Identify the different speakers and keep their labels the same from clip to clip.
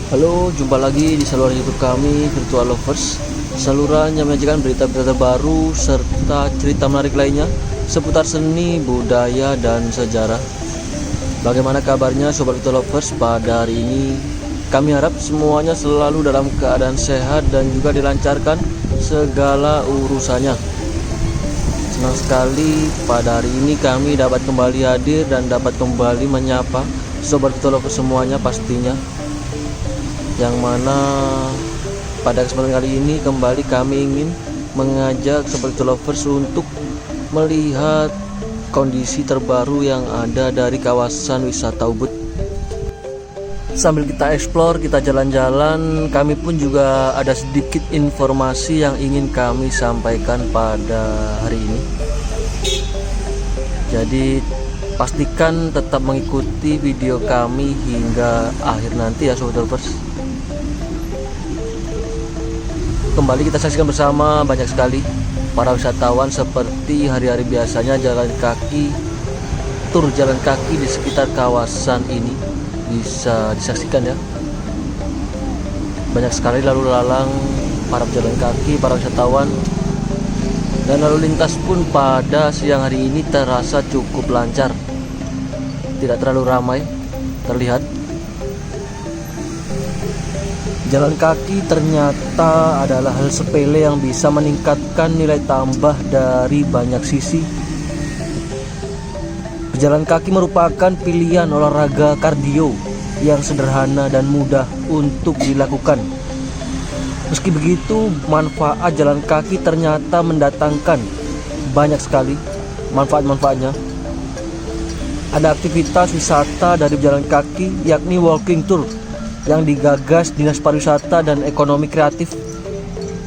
Speaker 1: Halo, jumpa lagi di saluran YouTube kami, Virtual Lovers. Saluran yang menyajikan berita-berita terbaru serta cerita menarik lainnya seputar seni, budaya, dan sejarah. Bagaimana kabarnya Sobat Virtual Lovers pada hari ini? Kami harap semuanya selalu dalam keadaan sehat dan juga dilancarkan segala urusannya. Senang sekali pada hari ini kami dapat kembali hadir dan dapat kembali menyapa Sobat Virtual Lovers semuanya pastinya. Yang mana pada kesempatan kali ini kembali kami ingin mengajak Sobat Virtual Lovers untuk melihat kondisi terbaru yang ada dari kawasan wisata Ubud. Sambil kita explore, kita jalan-jalan, kami pun juga ada sedikit informasi yang ingin kami sampaikan pada hari ini. Jadi pastikan tetap mengikuti video kami hingga akhir nanti ya Sobat Lovers. Kembali kita saksikan bersama banyak sekali para wisatawan seperti hari-hari biasanya jalan kaki, tur jalan kaki di sekitar kawasan ini bisa disaksikan ya. Banyak sekali lalu lalang para pejalan kaki, para wisatawan, dan lalu lintas pun pada siang hari ini terasa cukup lancar, tidak terlalu ramai terlihat. Jalan kaki ternyata adalah hal sepele yang bisa meningkatkan nilai tambah dari banyak sisi. Berjalan kaki merupakan pilihan olahraga kardio yang sederhana dan mudah untuk dilakukan. Meski begitu, manfaat jalan kaki ternyata mendatangkan banyak sekali manfaat-manfaatnya. Ada aktivitas wisata dari berjalan kaki, yakni walking tour, yang digagas Dinas Pariwisata dan Ekonomi Kreatif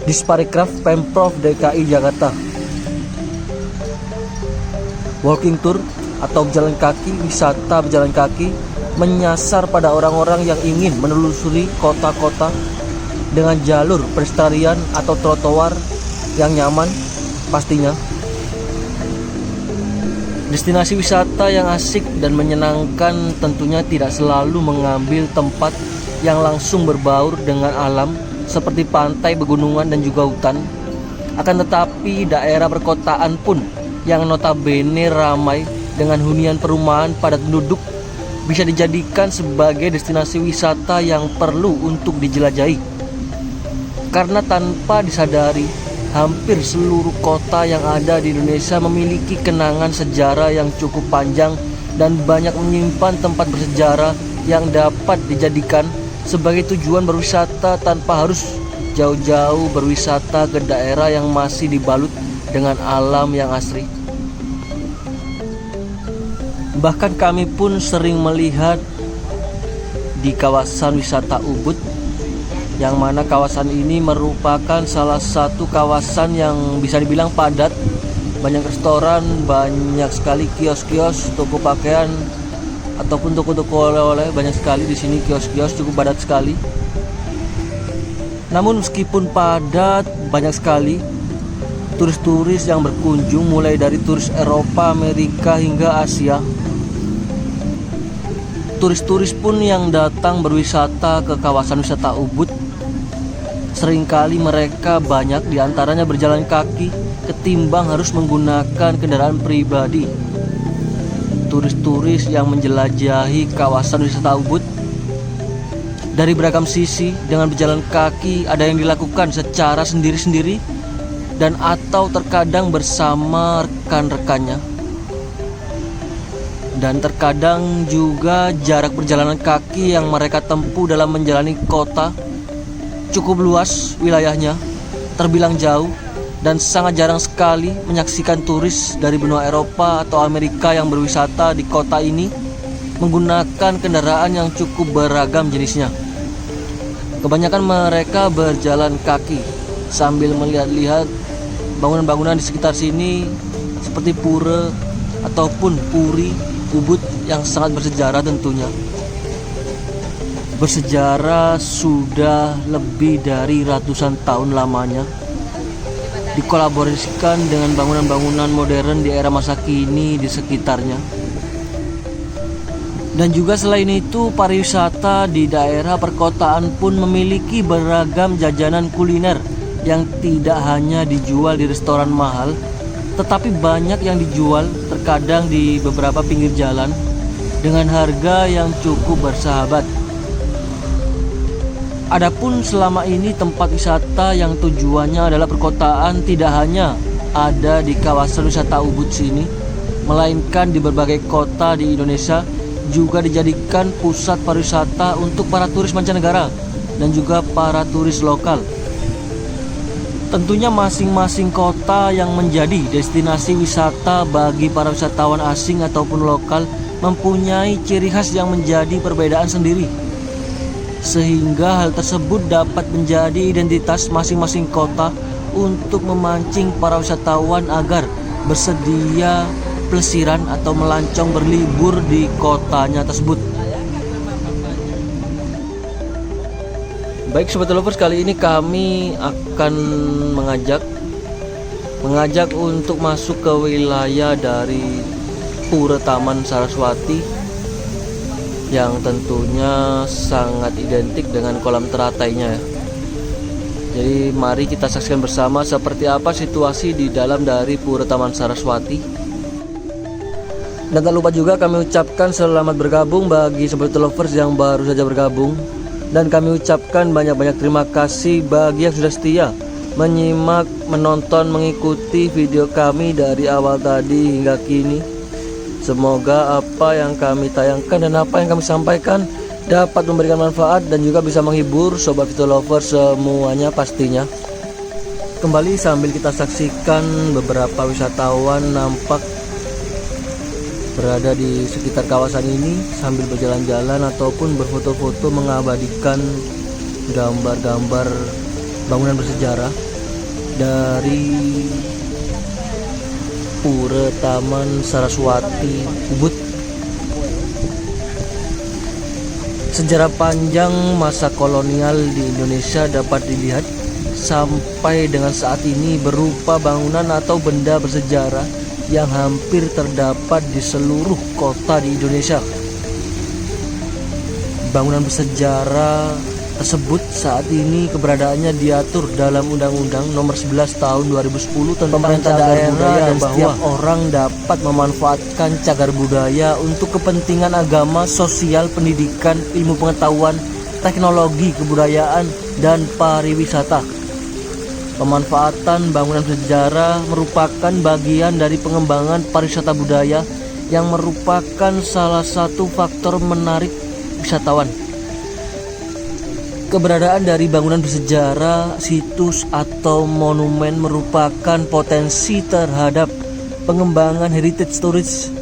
Speaker 1: Disparekraf Pemprov DKI Jakarta. Walking tour atau berjalan kaki, wisata berjalan kaki menyasar pada orang-orang yang ingin menelusuri kota-kota dengan jalur pelestarian atau trotoar yang nyaman pastinya. Destinasi wisata yang asik dan menyenangkan tentunya tidak selalu mengambil tempat yang langsung berbaur dengan alam seperti pantai, pegunungan, dan juga hutan. Akan tetapi daerah perkotaan pun yang notabene ramai dengan hunian perumahan padat penduduk bisa dijadikan sebagai destinasi wisata yang perlu untuk dijelajahi. Karena tanpa disadari, hampir seluruh kota yang ada di Indonesia memiliki kenangan sejarah yang cukup panjang dan banyak menyimpan tempat bersejarah yang dapat dijadikan sebagai tujuan berwisata tanpa harus jauh-jauh berwisata ke daerah yang masih dibalut dengan alam yang asri. Bahkan kami pun sering melihat di kawasan wisata Ubud, yang mana kawasan ini merupakan salah satu kawasan yang bisa dibilang padat. Banyak restoran, banyak sekali kios-kios, toko pakaian ataupun toko-toko oleh-oleh, banyak sekali di sini kios-kios, cukup padat sekali. Namun meskipun padat, banyak sekali turis-turis yang berkunjung, mulai dari turis Eropa, Amerika hingga Asia. Turis-turis pun yang datang berwisata ke kawasan wisata Ubud, seringkali mereka banyak diantaranya berjalan kaki ketimbang harus menggunakan kendaraan pribadi. Turis-turis yang menjelajahi kawasan wisata Ubud dari beragam sisi dengan berjalan kaki, ada yang dilakukan secara sendiri-sendiri dan atau terkadang bersama rekan-rekannya. Dan terkadang juga jarak perjalanan kaki yang mereka tempuh dalam menjalani kota cukup luas wilayahnya, terbilang jauh, dan sangat jarang sekali menyaksikan turis dari benua Eropa atau Amerika yang berwisata di kota ini menggunakan kendaraan yang cukup beragam jenisnya. Kebanyakan mereka berjalan kaki sambil melihat-lihat bangunan-bangunan di sekitar sini seperti pura ataupun puri Ubud yang sangat bersejarah tentunya. Bersejarah sudah lebih dari ratusan tahun lamanya, dikolaborasikan dengan bangunan-bangunan modern di era masa kini di sekitarnya. Dan juga selain itu, pariwisata di daerah perkotaan pun memiliki beragam jajanan kuliner yang tidak hanya dijual di restoran mahal, tetapi banyak yang dijual terkadang di beberapa pinggir jalan dengan harga yang cukup bersahabat. Adapun selama ini tempat wisata yang tujuannya adalah perkotaan tidak hanya ada di kawasan wisata Ubud sini, melainkan di berbagai kota di Indonesia juga dijadikan pusat pariwisata untuk para turis mancanegara dan juga para turis lokal. Tentunya masing-masing kota yang menjadi destinasi wisata bagi para wisatawan asing ataupun lokal mempunyai ciri khas yang menjadi perbedaan sendiri, sehingga hal tersebut dapat menjadi identitas masing-masing kota untuk memancing para wisatawan agar bersedia pelesiran atau melancong berlibur di kotanya tersebut. Baik Sobat Lovers, kali ini kami akan mengajak untuk masuk ke wilayah dari Pura Taman Saraswati yang tentunya sangat identik dengan kolam teratainya ya. Jadi mari kita saksikan bersama seperti apa situasi di dalam dari Pura Taman Saraswati. Dan tak lupa juga kami ucapkan selamat bergabung bagi Sobat Lovers yang baru saja bergabung. Dan kami ucapkan banyak-banyak terima kasih bagi yang sudah setia menyimak, menonton, mengikuti video kami dari awal tadi hingga kini. Semoga apa yang kami tayangkan dan apa yang kami sampaikan dapat memberikan manfaat dan juga bisa menghibur Sobat Lovers semuanya pastinya. Kembali sambil kita saksikan beberapa wisatawan nampak berada di sekitar kawasan ini sambil berjalan-jalan ataupun berfoto-foto mengabadikan gambar-gambar bangunan bersejarah dari Pura Taman Saraswati Ubud. Sejarah panjang masa kolonial di Indonesia dapat dilihat sampai dengan saat ini berupa bangunan atau benda bersejarah yang hampir terdapat di seluruh kota di Indonesia. Bangunan bersejarah tersebut saat ini keberadaannya diatur dalam Undang-Undang Nomor 11 Tahun 2010 tentang pemerintah daerah dan setiap orang dapat memanfaatkan cagar budaya untuk kepentingan agama, sosial, pendidikan, ilmu pengetahuan, teknologi, kebudayaan, dan pariwisata. Pemanfaatan bangunan bersejarah merupakan bagian dari pengembangan pariwisata budaya yang merupakan salah satu faktor menarik wisatawan. Keberadaan dari bangunan bersejarah, situs atau monumen merupakan potensi terhadap pengembangan heritage tourist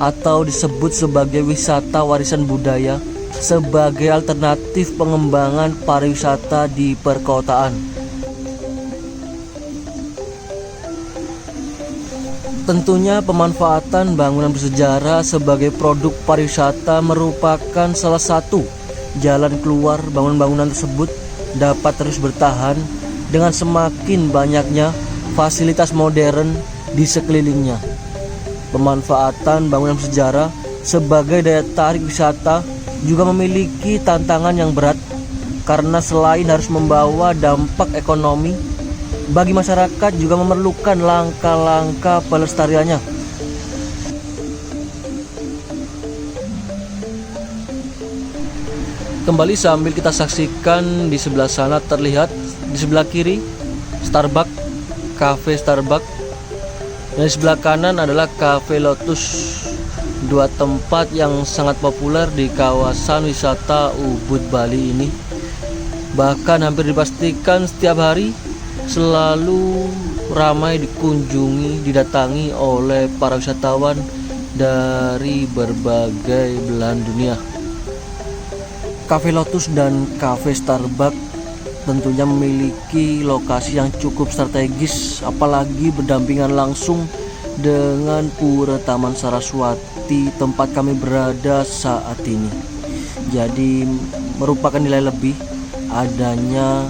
Speaker 1: atau disebut sebagai wisata warisan budaya sebagai alternatif pengembangan pariwisata di perkotaan. Tentunya pemanfaatan bangunan bersejarah sebagai produk pariwisata merupakan salah satu jalan keluar bangunan-bangunan tersebut dapat terus bertahan dengan semakin banyaknya fasilitas modern di sekelilingnya. Pemanfaatan bangunan bersejarah sebagai daya tarik wisata juga memiliki tantangan yang berat karena selain harus membawa dampak ekonomi, bagi masyarakat juga memerlukan langkah-langkah pelestariannya. Kembali sambil kita saksikan di sebelah sana terlihat di sebelah kiri Starbucks, Cafe Starbucks, dan di sebelah kanan adalah Cafe Lotus, dua tempat yang sangat populer di kawasan wisata Ubud Bali ini. Bahkan hampir dipastikan setiap hari selalu ramai dikunjungi, didatangi oleh para wisatawan dari berbagai belahan dunia. Cafe Lotus dan Cafe Starbucks tentunya memiliki lokasi yang cukup strategis, apalagi berdampingan langsung dengan Pura Taman Saraswati tempat kami berada saat ini. Jadi merupakan nilai lebih adanya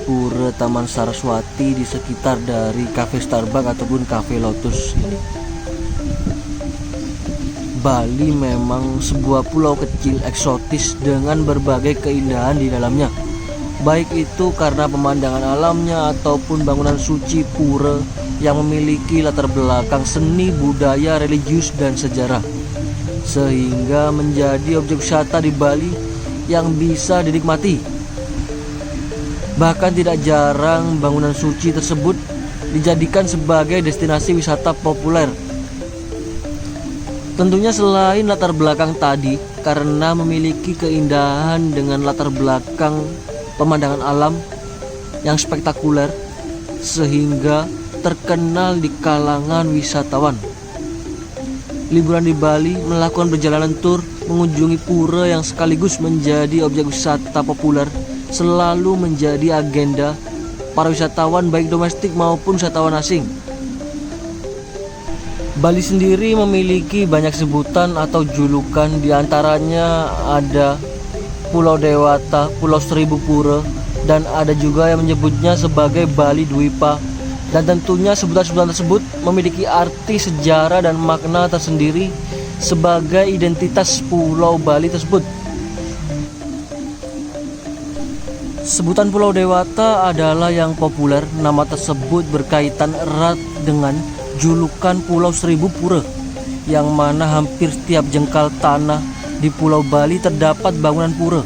Speaker 1: Pura Taman Saraswati di sekitar dari Cafe Starbucks ataupun Cafe Lotus ini. Bali memang sebuah pulau kecil eksotis dengan berbagai keindahan di dalamnya. Baik itu karena pemandangan alamnya ataupun bangunan suci pura yang memiliki latar belakang seni, budaya, religius, dan sejarah. Sehingga menjadi objek wisata di Bali yang bisa dinikmati. Bahkan tidak jarang bangunan suci tersebut dijadikan sebagai destinasi wisata populer. Tentunya selain latar belakang tadi, karena memiliki keindahan dengan latar belakang pemandangan alam yang spektakuler, sehingga terkenal di kalangan wisatawan. Liburan di Bali melakukan perjalanan tur mengunjungi pura yang sekaligus menjadi objek wisata populer selalu menjadi agenda para wisatawan baik domestik maupun wisatawan asing. Bali sendiri memiliki banyak sebutan atau julukan, diantaranya ada Pulau Dewata, Pulau Seribu Pura, dan ada juga yang menyebutnya sebagai Bali Dwipa. Dan tentunya sebutan-sebutan tersebut memiliki arti, sejarah, dan makna tersendiri sebagai identitas Pulau Bali tersebut. Sebutan Pulau Dewata adalah yang populer. Nama tersebut berkaitan erat dengan julukan Pulau Seribu Pura, yang mana hampir setiap jengkal tanah di Pulau Bali terdapat bangunan pura.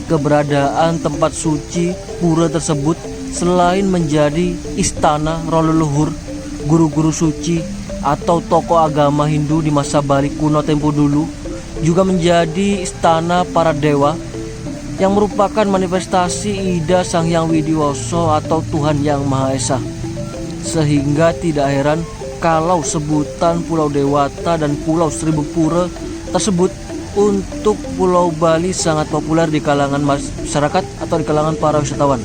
Speaker 1: Keberadaan tempat suci pura tersebut selain menjadi istana roh leluhur, guru-guru suci, atau tokoh agama Hindu di masa Bali kuno tempo dulu, juga menjadi istana para dewa yang merupakan manifestasi Ida Sang Hyang Widiwasa atau Tuhan Yang Maha Esa. Sehingga tidak heran kalau sebutan Pulau Dewata dan Pulau Seribu Pura tersebut untuk Pulau Bali sangat populer di kalangan masyarakat atau di kalangan para wisatawan.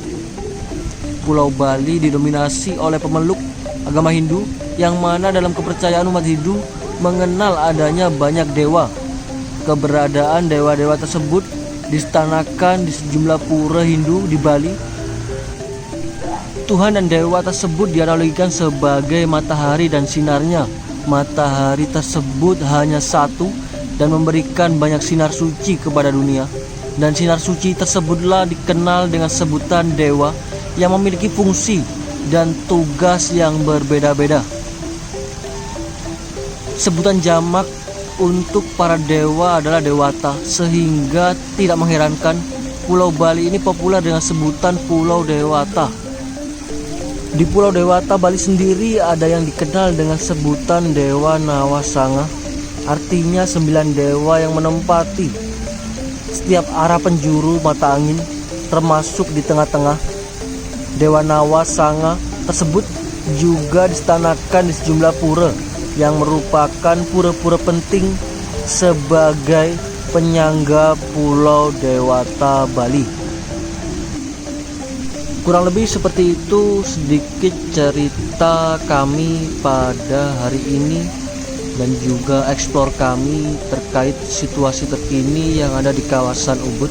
Speaker 1: Pulau Bali didominasi oleh pemeluk agama Hindu, yang mana dalam kepercayaan umat Hindu mengenal adanya banyak dewa. Keberadaan dewa-dewa tersebut diistanakan di sejumlah pura Hindu di Bali. Tuhan dan dewa tersebut dianalogikan sebagai matahari dan sinarnya. Matahari tersebut hanya satu dan memberikan banyak sinar suci kepada dunia. Dan sinar suci tersebutlah dikenal dengan sebutan dewa yang memiliki fungsi dan tugas yang berbeda-beda. Sebutan jamak untuk para dewa adalah Dewata, sehingga tidak mengherankan Pulau Bali ini populer dengan sebutan Pulau Dewata. Di Pulau Dewata Bali sendiri ada yang dikenal dengan sebutan Dewa Nawasanga, artinya 9 dewa yang menempati setiap arah penjuru mata angin, termasuk di tengah-tengah. Dewa Nawasanga tersebut juga diistanakan di sejumlah pura yang merupakan pura-pura penting sebagai penyangga Pulau Dewata Bali. Kurang lebih seperti itu sedikit cerita kami pada hari ini dan juga eksplor kami terkait situasi terkini yang ada di kawasan Ubud.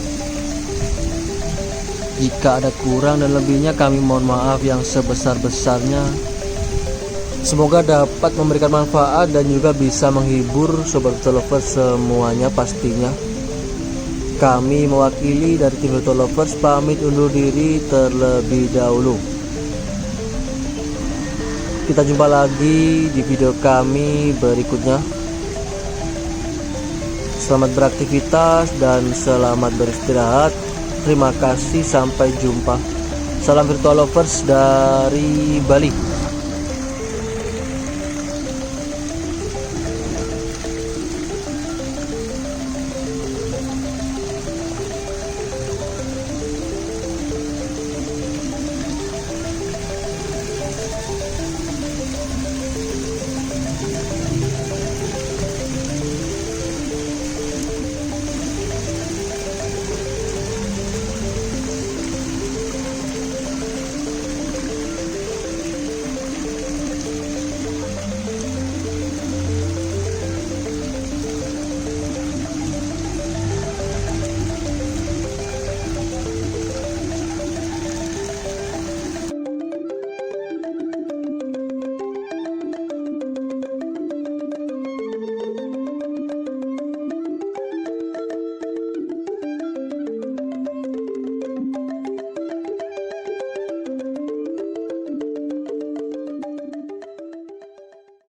Speaker 1: Jika ada kurang dan lebihnya kami mohon maaf yang sebesar-besarnya. Semoga dapat memberikan manfaat dan juga bisa menghibur Sobat Lovers semuanya pastinya. Kami mewakili dari tim Lovers pamit undur diri terlebih dahulu. Kita jumpa lagi di video kami berikutnya. Selamat beraktivitas dan selamat beristirahat. Terima kasih, sampai jumpa. Salam Virtual Lovers dari Bali.